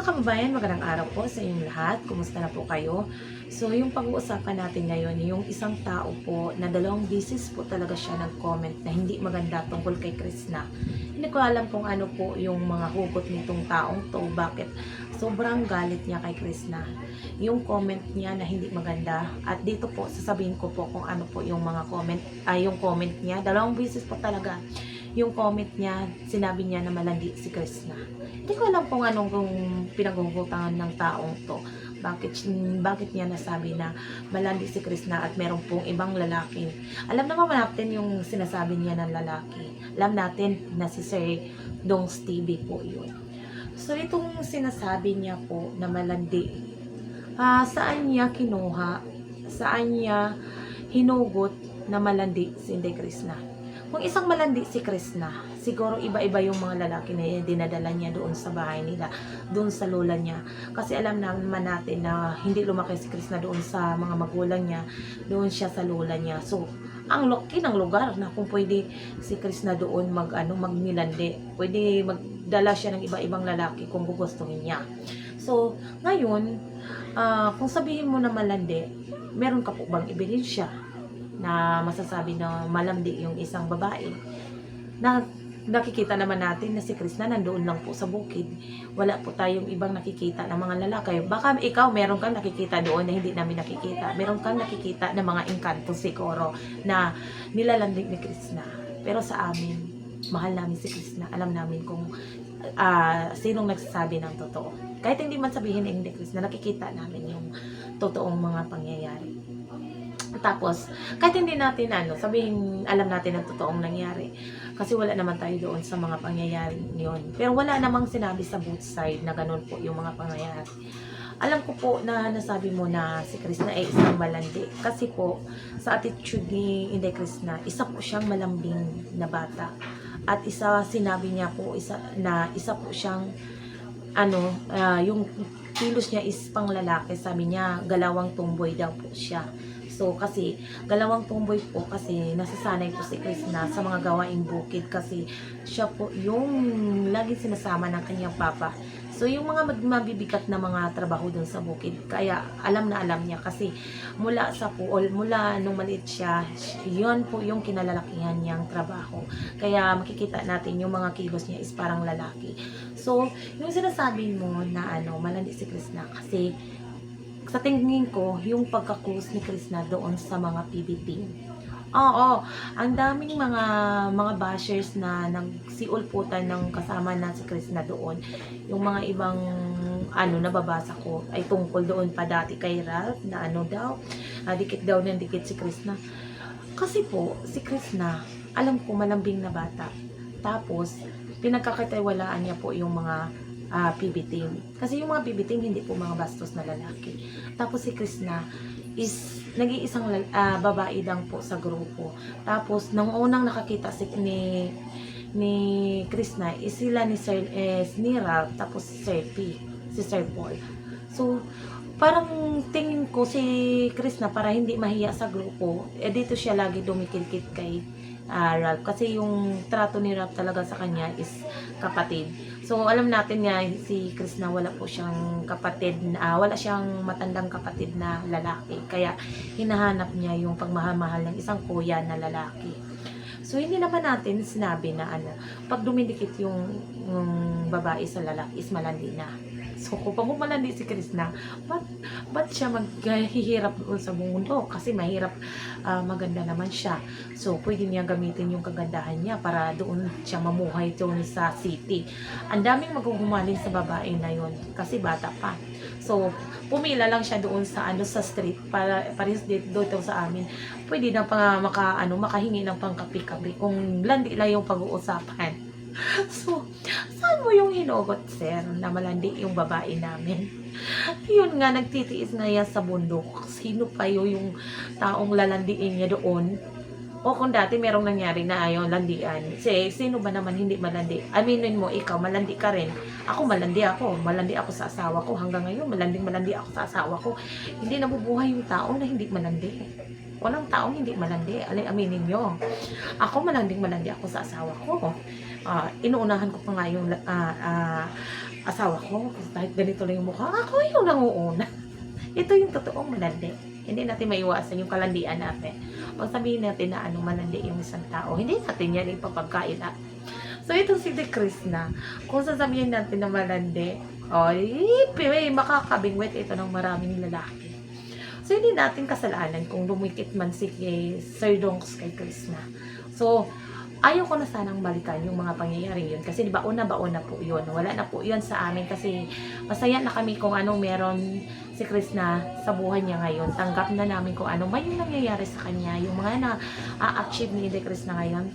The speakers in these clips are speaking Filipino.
kababayan, magandang araw po sa inyong lahat. Kumusta na po kayo? So, yung pag-uusapan natin ngayon, yung isang tao po na 2 beses po talaga siya nag-comment na hindi maganda tungkol kay Krishna. Hindi ko alam kung ano po yung mga hugot nitong taong to, bakit sobrang galit niya kay Krishna. Yung comment niya na hindi maganda, at dito po sasabihin ko po kung ano po yung mga comment, yung comment niya. 2 beses po talaga yung comment niya, sinabi niya na malandi si Krishna. Hindi ko alam kung anong pinaghuhutangan ng taong to. Bakit niya nasabi na malandi si Krishna at meron pong ibang lalaki. Alam naman natin yung sinasabi niya ng lalaki. Alam natin na si Sir Dongs TV po yun. So itong sinasabi niya po na malandi, saan niya kinuha, saan niya hinugot na malandi si Krishna? Kung isang malandi si Krishna, siguro iba-iba yung mga lalaki na dinadala niya doon sa bahay nila, doon sa lola niya. Kasi alam naman natin na hindi lumaki si Krishna doon sa mga magulang niya, doon siya sa lola niya. So, ang laki ng lugar na kung pwede si Krishna doon magmilandi. Pwede magdala siya ng iba-ibang lalaki kung gugustuhin niya. So, ngayon, kung sabihin mo na malandi, meron ka po bang ebidensya na masasabi na malandi yung isang babae? Na nakikita naman natin na si Krishna nandoon lang po sa bukid. Wala po tayong ibang nakikita ng mga lalaki. Baka ikaw meron kang nakikita doon na hindi namin nakikita. Meron kang nakikita ng mga engkanto siguro na nilalandi ni Krishna. Pero sa amin, mahal namin si Krishna. Alam namin kung sinong nagsasabi ng totoo. Kahit hindi man sabihin ni Krishna, nakikita namin yung totoong mga pangyayari. Tapos, kahit hindi natin sabihin, alam natin ang totoong nangyari. Kasi wala naman tayo doon sa mga pangyayari yun. Pero wala namang sinabi sa both side na ganun po yung mga pangyayari. Alam ko po na nasabi mo na si Krishna ay isang malandi. Kasi po, sa attitude ni Krishna, isa po siyang malambing na bata. At sinabi niya po, isa po siyang, yung kilos niya is pang lalaki. Sabi niya, galawang tumboy daw po siya. So, kasi, galawang tumboy po kasi nasasanay po si Krishna sa mga gawaing bukid kasi siya po yung laging sinasama ng kanyang papa. So, yung mga mabibigat na mga trabaho dun sa bukid, kaya alam na alam niya kasi mula nung maliit siya, yun po yung kinalalakihan niyang trabaho. Kaya makikita natin yung mga kilos niya is parang lalaki. So, yung sinasabi mo na malandi si Krishna kasi sa tingin ko, yung pagka-close ni Krishna doon sa mga PBT. Oo, ang daming mga bashers na nagsiulputan ng kasama na si Krishna doon. Yung mga ibang nababasa ko ay tungkol doon pa dati kay Ralph na dikit daw ng dikit si Krishna. Kasi po, si Krishna, alam ko malambing na bata. Tapos, pinagkakatiwalaan niya po yung mga PBT. Kasi yung mga PBT hindi po mga bastos na lalaki. Tapos si Krishna is nag-iisang babae lang po sa grupo. Tapos nung unang nakakita ni Krishna is sila ni Ralph, tapos si Sir P, si Sir Paul. So parang tingin ko si Krishna para hindi mahiya sa grupo, dito siya lagi dumikit-kit kay Ralph. Kasi yung trato ni Ralph talaga sa kanya is kapatid. So, alam natin nga si Krishna wala po siyang kapatid, wala siyang matandang kapatid na lalaki. Kaya, hinahanap niya yung pagmamahal ng isang kuya na lalaki. So, hindi naman natin sinabi na pag dumidikit yung babae sa lalaki is malandi na. So, kung malandi si Krishna, ba't siya maghihirap doon sa mundo? Kasi mahirap, maganda naman siya. So, pwede niya gamitin yung kagandahan niya para doon siya mamuhay doon sa city. Ang daming maghuhumaling sa babae na yun kasi bata pa. So, pumila lang siya doon sa street para dito sa amin. Pwede na makahingi ng pangkapi-kapi kung landi lang yung pag-uusapan. So, saan mo yung hinugot, sir, na malandi yung babae namin? Yun nga, nagtitiis nga yan sa bundok. Sino pa yung taong lalandiin niya doon? O kung dati merong nangyari na ayaw landian, sino ba naman hindi malandi? Aminin mo, ikaw, malandi ka rin. Ako, malandi ako. Malandi ako sa asawa ko. Hanggang ngayon, malandi ako sa asawa ko. Hindi nabubuhay yung tao na hindi malandi. Walang taong hindi malandi. Aminin nyo. Ako, malandi ako sa asawa ko. Inuunahan ko pa nga yung asawa ko, kahit ganito lang yung mukha, ako yung nanguuna. Ito yung totoong malandi. Hindi natin maiwasan yung kalandian natin. Pag sabihin natin na malandi yung isang tao, hindi natin yan ipapagkain. So, itong si De Krishna, kung sasabihin natin na malandi, makakabingwit ito ng maraming lalaki. So, hindi natin kasalanan kung lumikit man si Sir Donks kay Krishna. So, ayaw ko na sanang balikan yung mga pangyayari yun. Kasi baon na po yun. Wala na po yun sa amin kasi masaya na kami kung anong meron si Krishna sa buhay niya ngayon. Tanggap na namin kung ano man yung nangyayari sa kanya. Yung mga na-achieve ni De Krishna ngayon,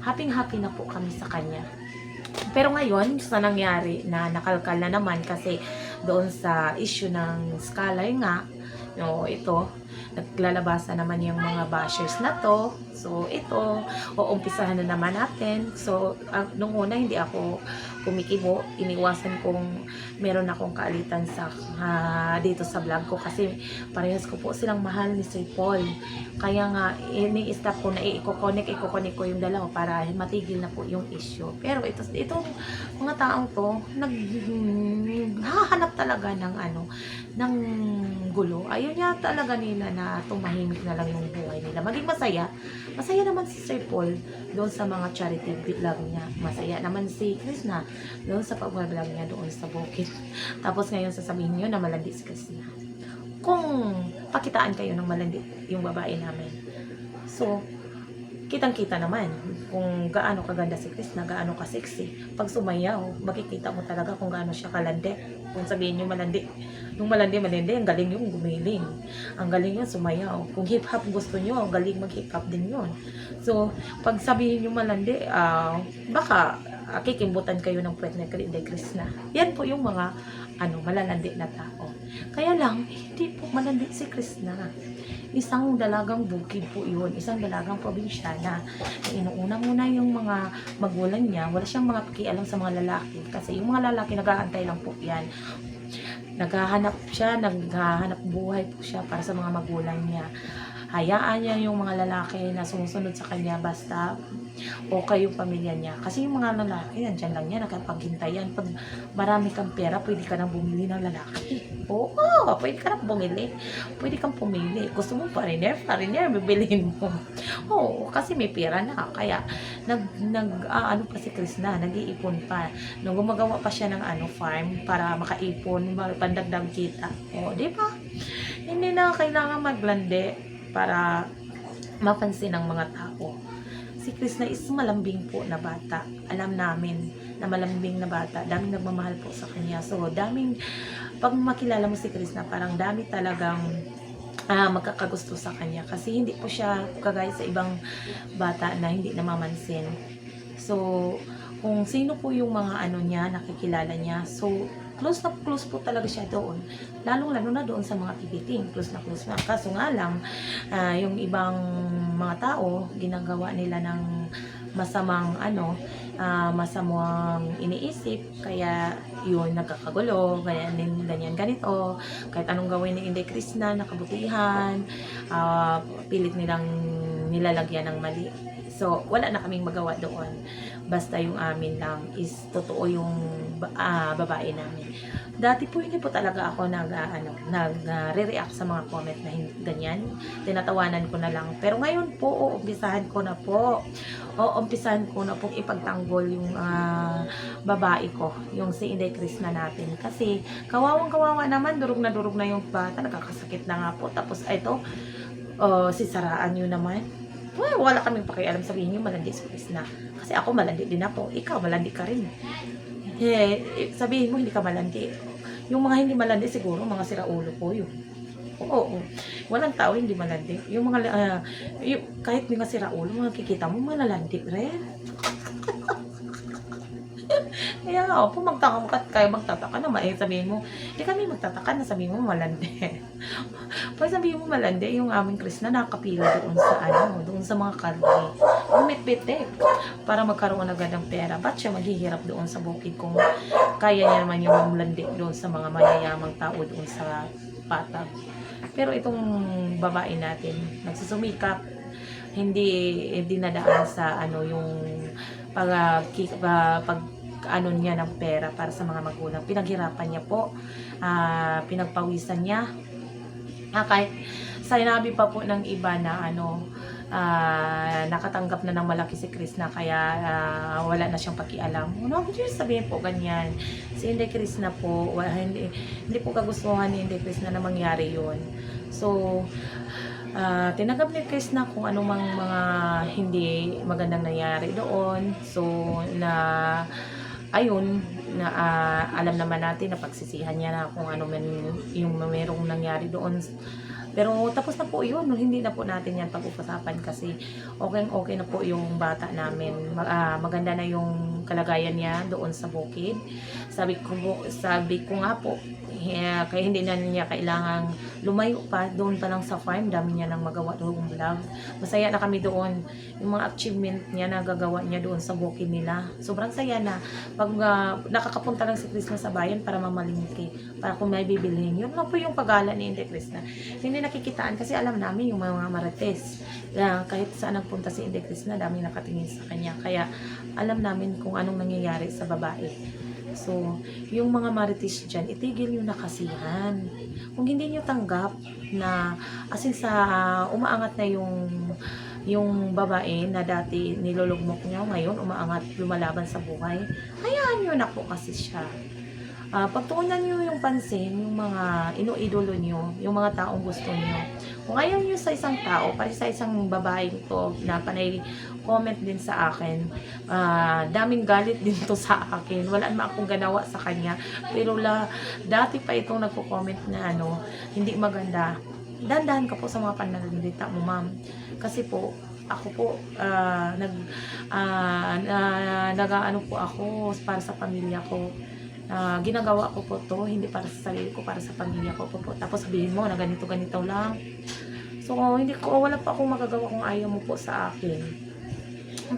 happy na po kami sa kanya. Pero ngayon, sa nangyari na nakalkal na naman kasi doon sa issue ng scholar nga, ito, naglalabasan naman yung mga bashers na to. So, ito, uumpisahan na naman natin. So, nung una, hindi ako kumikibo. Iniwasan kong meron akong kaalitan dito sa vlog ko kasi parehas ko po silang mahal ni Sir Paul. Kaya nga, ini-stop ko na i-connect ko yung dalawa para matigil na po yung issue. Pero itong mga taong to, naghahanap talaga ng gulo. Ayaw niya talaga nila na tumahimik na lang yung buhay nila. Maging masaya. Masaya naman si Sir Paul doon sa mga charity vlog niya. Masaya naman si Krishna doon sa pag-vlog niya doon sa bukid. Tapos ngayon sasabihin niyo na malandi si Krishna. Kung pakitaan kayo ng malandi yung babae namin. So, kitang-kita naman kung gaano kaganda si Krishna, gaano ka sexy. Pag sumayaw, makikita mo talaga kung gaano siya kalandi. Kung sabihin niyo malandi, yung malandi, ang galing yung gumiling. Ang galing yung sumayaw. Kung hip-hop gusto niyo, ang galing mag-hip-hop din yun. So, pag sabihin niyo malandi, baka kikimbutan kayo ng puwet na Krishna. Yan po yung mga malalandi na tao. Kaya lang, hindi po malandi si Krishna. Isang dalagang bukid po yun, isang dalagang probinsyana. Inuuna muna yung mga magulang niya, wala siyang mga pakialam sa mga lalaki. Kasi yung mga lalaki, nag-aantay lang po yan. Naghahanap buhay po siya para sa mga magulang niya. Hayaan niya yung mga lalaki na sumusunod sa kanya basta okay yung pamilya niya. Kasi yung mga lalaki, andyan lang yan, nakapaghintayan. Pag marami kang pera, pwede ka nang bumili ng lalaki. Oo, pwede ka nang bumili. Pwede kang pumili. Gusto mo foreigner, bibilihin mo. Oo, kasi may pera na. Kaya, pa si Krishna, nag-iipon pa. Nung gumagawa pa siya ng farm para makaipon, pandagdag kita. Oo, di ba? Hindi na kailangan maglandi para mapansin ng mga tao. Si Krishna is malambing po na bata. Alam namin na malambing na bata. Daming nagmamahal po sa kanya. So, pag makilala mo si Krishna, parang dami talagang magkakagusto sa kanya. Kasi hindi po siya kagaya sa ibang bata na hindi namamansin. So, kung sino po yung mga niya, nakikilala niya. So, close na close po talaga siya doon. Lalong-lalo na doon sa mga tipiting. Close na close na. Kaso nga lang, yung ibang mga tao, ginagawa nila ng masamang masamang iniisip. Kaya yun, nagkakagulo. Ganyan, ganito. Kahit anong gawin ni De Krishna, nakabutihan. Pilit nilang nilalagyan ng mali. So, wala na kaming magawa doon. Basta yung amin lang is totoo yung babae namin. Dati po hindi po talaga ako nag-react sa mga comment na ganyan. Tinatawanan ko na lang. Pero ngayon po, umpisahan ko na pong ipagtanggol yung babae ko, yung si Inday Krishna natin. Kasi kawawang-kawawa naman, durog na yung bata, nakakasakit na nga po. Tapos ito, sisaraan nyo naman. Well, wala kaming pakialam, sabihin nyo malandi si Krishna. Kasi ako malandi din ako. Ikaw malandi ka rin. Sabihin mo hindi ka malandi. Yung mga hindi malandi siguro mga siraulo po yun. Oo. Walang tao hindi malandi. Yung mga kahit mga siraulo, mga kikita mo malalandi rin. Kaya nga, magtataka naman. Sabihin mo, hindi kami magtataka na sabihin mo malandi. Pag sabihin mo malandi, yung aming Krishna nakapila doon sa mga kalye. Umit-bit para magkaroon agad ng pera. Ba't siya maghihirap doon sa bukid kung kaya niya naman yung malandi doon sa mga mayayamang tao doon sa patag. Pero itong babae natin, nagsusumikap, hindi nadaan sa yung ano niya ng pera para sa mga magulang. Pinaghirapan niya po, pinagpawisan niya. Kahit sinabi pa po ng iba na nakatanggap na ng malaki si Krishna kaya wala na siyang pakialam. No, sabihin po ganyan. Si Inday Krishna po, hindi po kagustuhan ni Inday Krishna na mangyari yun. So, tinanggap ni Krishna kung anumang mga hindi magandang nangyari doon. So, ayun, alam naman natin na pagsisihan niya na kung ano man yung merong nangyari doon. Pero tapos na po yun, hindi na po natin yan pag-usapan kasi okay na po yung bata namin. Maganda na yung kalagayan niya doon sa bukid. Sabi ko nga po, kaya hindi na niya kailangang lumayo pa, doon pa lang sa farm, dami niya nang magawa doon vlog. Masaya na kami doon, yung mga achievement niya na gagawa niya doon sa bukid nila. Sobrang saya na, pag nakakapunta lang si Krishna sa bayan para mamalingki, para kung may bibilhin. Yun lang po yung pagala ni Inday Krishna. Hindi nakikitaan kasi alam namin yung mga marites. Kahit saan nagpunta si Inday Krishna, dami nakatingin sa kanya. Kaya alam namin kung anong nangyayari sa babae. So, yung mga marites dyan, itigil yung nakasihan. Kung hindi nyo tanggap na asin sa umaangat na yung babae na dati nilulugmok nyo, ngayon umaangat lumalaban sa buhay, hayaan nyo na po kasi siya. Pagtuunan nyo yung pansin, yung mga ino-idolo nyo, yung mga taong gusto nyo. Kung ayaw nyo sa isang tao, pari sa isang babae to na panay comment din sa akin, daming galit din to sa akin. Wala naman akong ganawa sa kanya. Pero dati pa itong nagko-comment na hindi maganda. Dandahan ka po sa mga pananalita mo, ma'am. Kasi po, ako po, nag-ano po ako para sa pamilya ko. Ginagawa ko po to, hindi para sa sarili ko, para sa pamilya ko po. Tapos sabihin mo na ganito lang. So, wala pa akong magagawa kung ayaw mo po sa akin.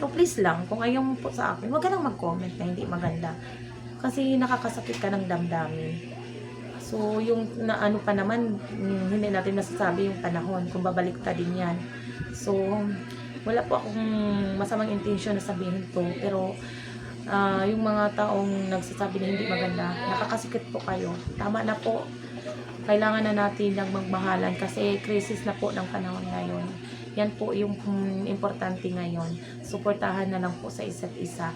So, please lang, kung ayaw mo po sa akin, huwag ka nang mag-comment na hindi maganda. Kasi nakakasakit ka ng damdamin. So, yung pa naman, hindi natin masasabi yung panahon, kung babalik ta din yan. So, wala po akong masamang intention na sabihin to, pero yung mga taong nagsasabi na hindi maganda, nakakasikip po kayo. Tama na po. Kailangan na natin ng magmahalan kasi crisis na po ng panahon ngayon. Yan po yung importante ngayon. Suportahan na lang po sa isa't isa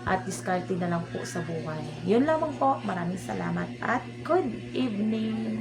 at diskarte na lang po sa buhay. Yun lamang po. Maraming salamat at good evening.